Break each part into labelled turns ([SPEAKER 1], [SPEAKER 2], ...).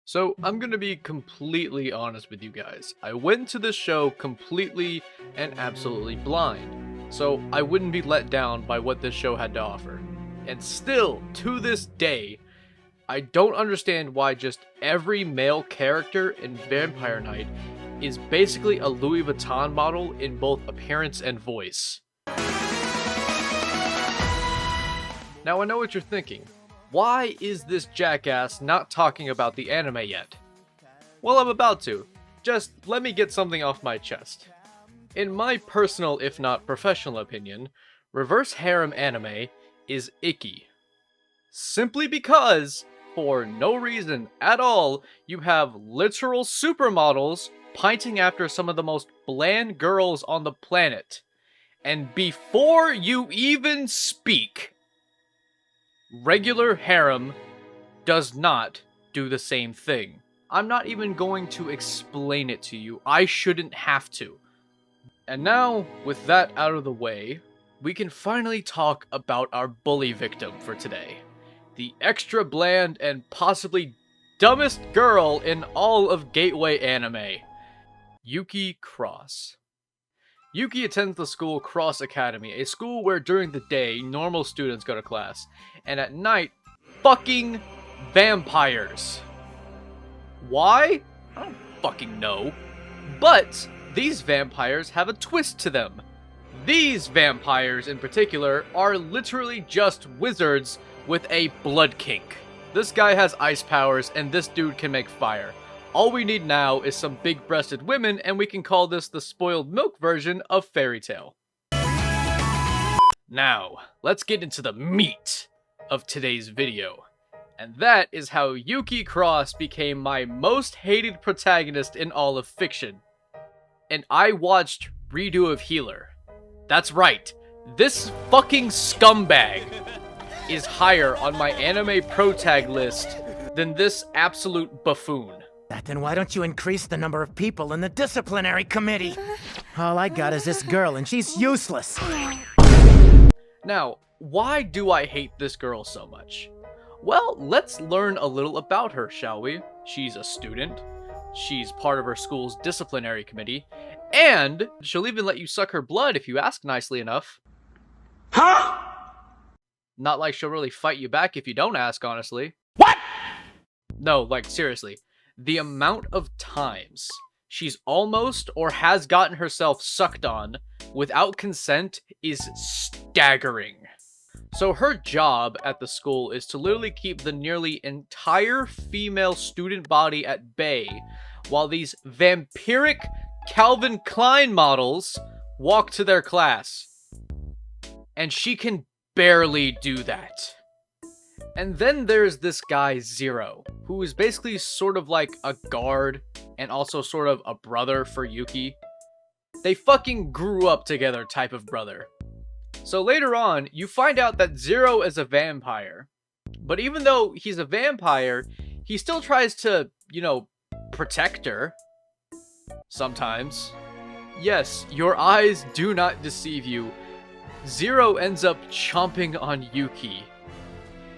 [SPEAKER 1] So, I'm gonna be completely honest with you guys. I went to this show completely and absolutely blind, so I wouldn't be let down by what this show had to offer. And still, to this day, I don't understand why just every male character in Vampire Knight is basically a Louis Vuitton model in both appearance and voice. Now I know what you're thinking. Why is this jackass not talking about the anime yet? Well, I'm about to. Just let me get something off my chest. In my personal, if not professional opinion, reverse harem anime is icky. Simply because, for no reason at all, you have literal supermodels pinting after some of the most bland girls on the planet. And before you even speak, regular harem does not do the same thing. I'm not even going to explain it to you. I shouldn't have to. And now, with that out of the way, we can finally talk about our bully victim for today. The extra bland and possibly dumbest girl in all of Gateway anime, Yuki Cross. Yuki attends the school Cross Academy, a school where during the day, normal students go to class, and at night, fucking vampires. Why? I don't fucking know. But these vampires have a twist to them. These vampires in particular are literally just wizards with a blood kink. This guy has ice powers and this dude can make fire. All we need now is some big-breasted women, and we can call this the spoiled milk version of Fairy Tail. Now, let's get into the meat of today's video. And that is how Yuki Cross became my most hated protagonist in all of fiction. And I watched Redo of Healer. That's right, this fucking scumbag is higher on my anime protag list than this absolute buffoon.
[SPEAKER 2] Then why don't you increase the number of people in the disciplinary committee? All I got is this girl and she's useless.
[SPEAKER 1] Now, why do I hate this girl so much? Well, let's learn a little about her, shall we? She's a student, she's part of her school's disciplinary committee, and she'll even let you suck her blood if you ask nicely enough.
[SPEAKER 3] Huh?
[SPEAKER 1] Not like she'll really fight you back if you don't ask honestly.
[SPEAKER 2] What?
[SPEAKER 1] No, like seriously. The amount of times she's almost or has gotten herself sucked on without consent is staggering. So her job at the school is to literally keep the nearly entire female student body at bay while these vampiric Calvin Klein models walk to their class. And she can barely do that. And then there's this guy, Zero, who is basically sort of like a guard and also sort of a brother for Yuki. They fucking grew up together type of brother. So later on, you find out that Zero is a vampire. But even though he's a vampire, he still tries to, protect her. Sometimes. Yes, your eyes do not deceive you. Zero ends up chomping on Yuki.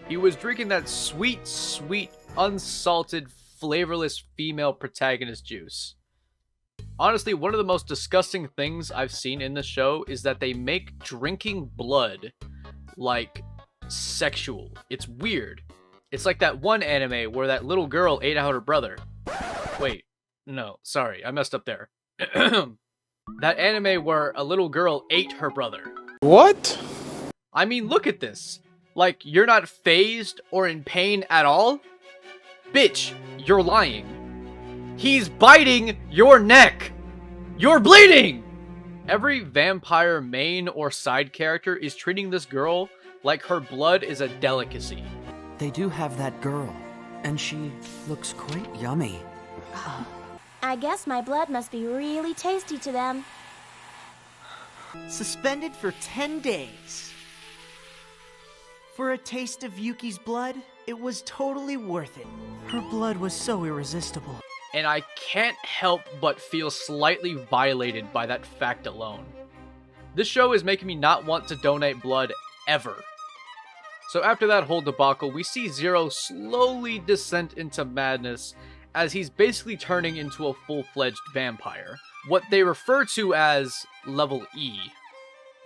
[SPEAKER 1] He was drinking that sweet, sweet, unsalted, flavorless female protagonist juice. Honestly, one of the most disgusting things I've seen in this show is that they make drinking blood, like, sexual. It's weird. It's like that one anime where that little girl ate out her brother. Wait, no, sorry, I messed up there. That anime where a little girl ate her brother.
[SPEAKER 3] What?
[SPEAKER 1] I mean, look at this. Like, you're not phased or in pain at all? Bitch, you're lying. He's biting your neck! You're bleeding! Every vampire main or side character is treating this girl like her blood is a delicacy.
[SPEAKER 4] They do have that girl, and she looks quite yummy.
[SPEAKER 5] I guess my blood must be really tasty to them.
[SPEAKER 6] Suspended for 10 days. For a taste of Yuki's blood, it was totally worth it. Her blood was so irresistible.
[SPEAKER 1] And I can't help but feel slightly violated by that fact alone. This show is making me not want to donate blood ever. So after that whole debacle, we see Zero slowly descend into madness as he's basically turning into a full-fledged vampire, what they refer to as level E.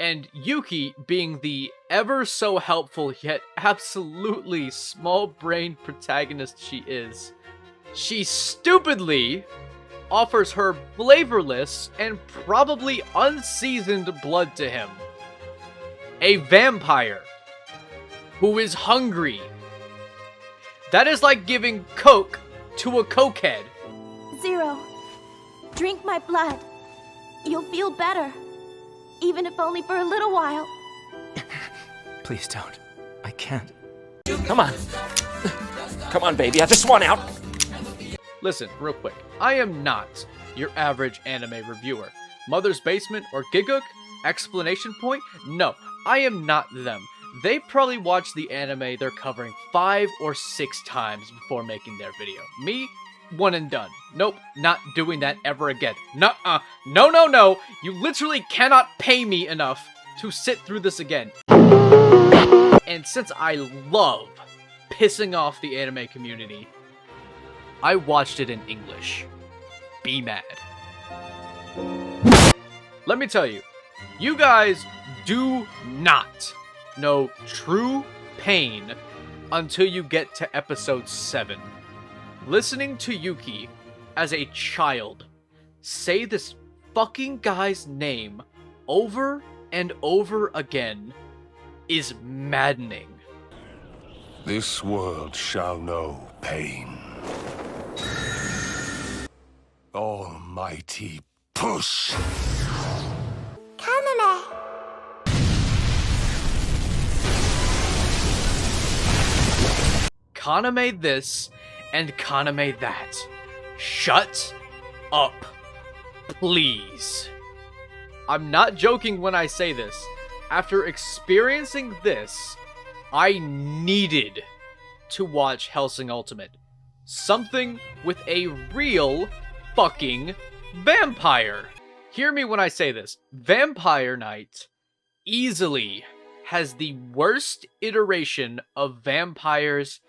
[SPEAKER 1] And Yuki, being the ever so helpful yet absolutely small-brained protagonist she is, she stupidly offers her flavorless and probably unseasoned blood to him. A vampire who is hungry. That is like giving Coke to a cokehead.
[SPEAKER 5] Zero, drink my blood. You'll feel better. Even if only for a little while.
[SPEAKER 4] Please don't. I can't.
[SPEAKER 3] Come on. Come on, baby. I just want out.
[SPEAKER 1] Listen, real quick. I am not your average anime reviewer. Mother's Basement or Gigguk? Explanation point? No, I am not them. They probably watch the anime they're covering 5 or 6 times before making their video. Me? One and done. Nope, not doing that ever again. Nuh-uh. No. You literally cannot pay me enough to sit through this again. And since I love pissing off the anime community, I watched it in English. Be mad. Let me tell you, you guys do not know true pain until you get to episode 7. Listening to Yuki as a child say this fucking guy's name over and over again is maddening.
[SPEAKER 7] This world shall know pain. Almighty push!
[SPEAKER 5] Kaname!
[SPEAKER 1] Kaname this and Kaname that. Shut up, please. I'm not joking when I say this. After experiencing this, I needed to watch Hellsing Ultimate. Something with a real fucking vampire. Hear me when I say this. Vampire Knight easily has the worst iteration of vampires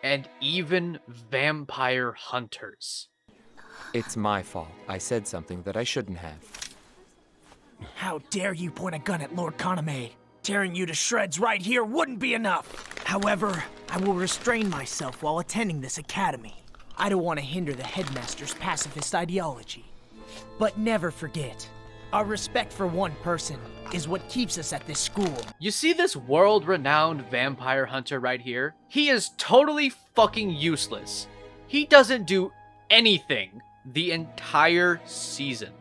[SPEAKER 1] and even vampire hunters.
[SPEAKER 8] It's my fault. I said something that I shouldn't have.
[SPEAKER 6] How dare you point a gun at Lord Kaname? Tearing you to shreds right here wouldn't be enough. However, I will restrain myself while attending this academy. I don't want to hinder the headmaster's pacifist ideology. But never forget, our respect for one person is what keeps us at this school.
[SPEAKER 1] You see this world-renowned vampire hunter right here? He is totally fucking useless. He doesn't do anything the entire season.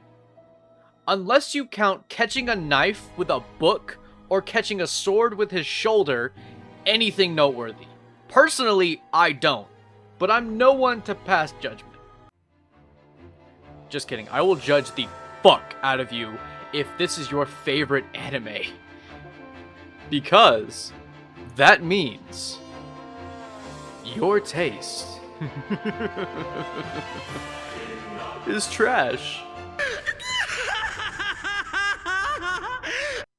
[SPEAKER 1] Unless you count catching a knife with a book or catching a sword with his shoulder, anything noteworthy. Personally, I don't, but I'm no one to pass judgment. Just kidding, I will judge the fuck out of you if this is your favorite anime. Because that means your taste is trash.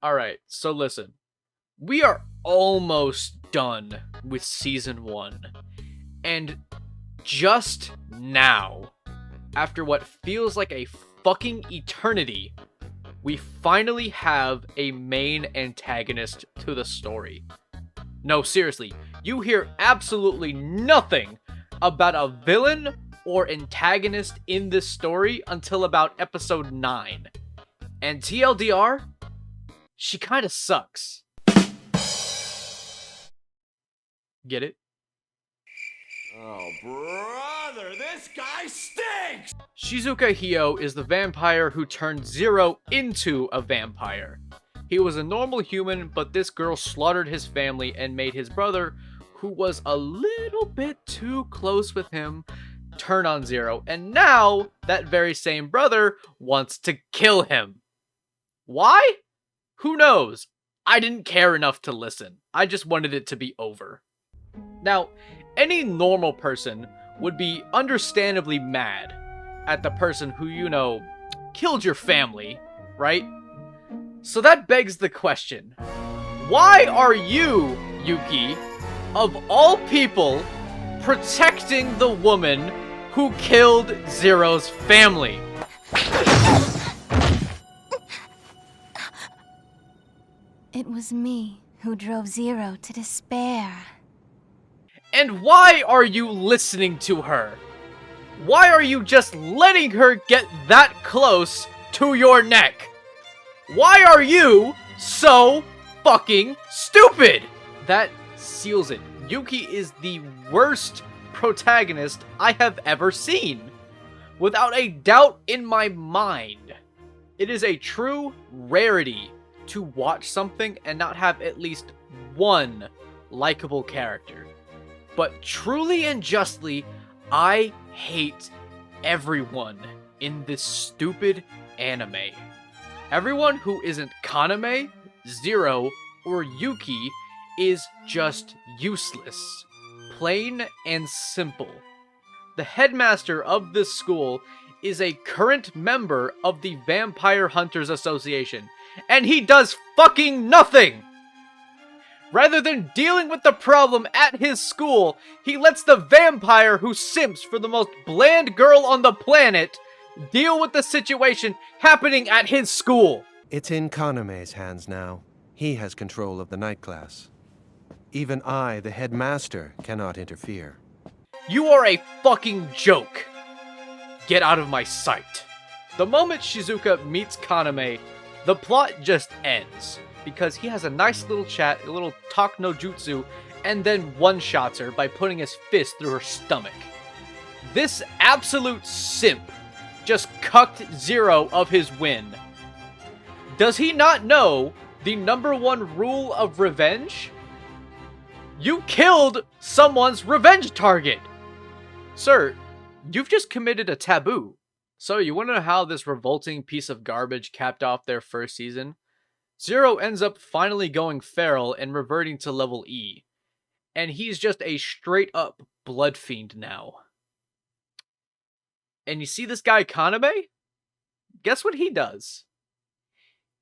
[SPEAKER 1] Alright, so listen. We are almost done with Season 1. And just now, after what feels like a fucking eternity, we finally have a main antagonist to the story. No, seriously, you hear absolutely nothing about a villain or antagonist in this story until about episode 9. And TLDR, she kinda sucks. Get it?
[SPEAKER 7] Oh, brother, this guy stinks!
[SPEAKER 1] Shizuka Hio is the vampire who turned Zero into a vampire. He was a normal human, but this girl slaughtered his family and made his brother, who was a little bit too close with him, turn on Zero. And now, that very same brother wants to kill him. Why? Who knows? I didn't care enough to listen. I just wanted it to be over. Now, any normal person would be understandably mad at the person who, you know, killed your family, right? So that begs the question, why are you, Yuki, of all people, protecting the woman who killed Zero's family.
[SPEAKER 9] It was me who drove Zero to despair.
[SPEAKER 1] And why are you listening to her? Why are you just letting her get that close to your neck? Why are you so fucking stupid? That seals it. Yuki is the worst protagonist I have ever seen. Without a doubt in my mind. It is a true rarity to watch something and not have at least one likable character. But truly and justly, I hate everyone in this stupid anime. Everyone who isn't Kaname, Zero, or Yuki is just useless. Plain and simple. The headmaster of this school is a current member of the Vampire Hunters Association, and he does fucking nothing! Rather than dealing with the problem at his school, he lets the vampire who simps for the most bland girl on the planet deal with the situation happening at his school.
[SPEAKER 10] It's in Kaname's hands now. He has control of the night class. Even I, the headmaster, cannot interfere.
[SPEAKER 1] You are a fucking joke. Get out of my sight. The moment Shizuka meets Kaname, the plot just ends. Because he has a nice little chat, a little talk no jutsu, and then one-shots her by putting his fist through her stomach. This absolute simp just cucked Zero of his win. Does he not know the #1 rule of revenge? You killed someone's revenge target! Sir, you've just committed a taboo. So you want to know how this revolting piece of garbage capped off their first season? Zero ends up finally going feral and reverting to level E. And he's just a straight up blood fiend now. And you see this guy Kaname? Guess what he does?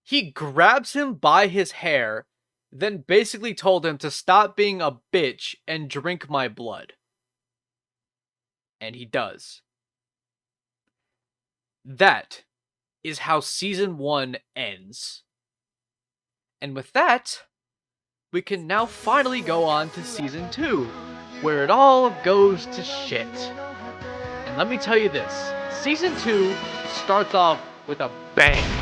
[SPEAKER 1] He grabs him by his hair, then basically told him to stop being a bitch and drink my blood. And he does. That is how Season 1 ends. And with that, we can now finally go on to Season 2, where it all goes to shit. And let me tell you this, Season 2 starts off with a bang.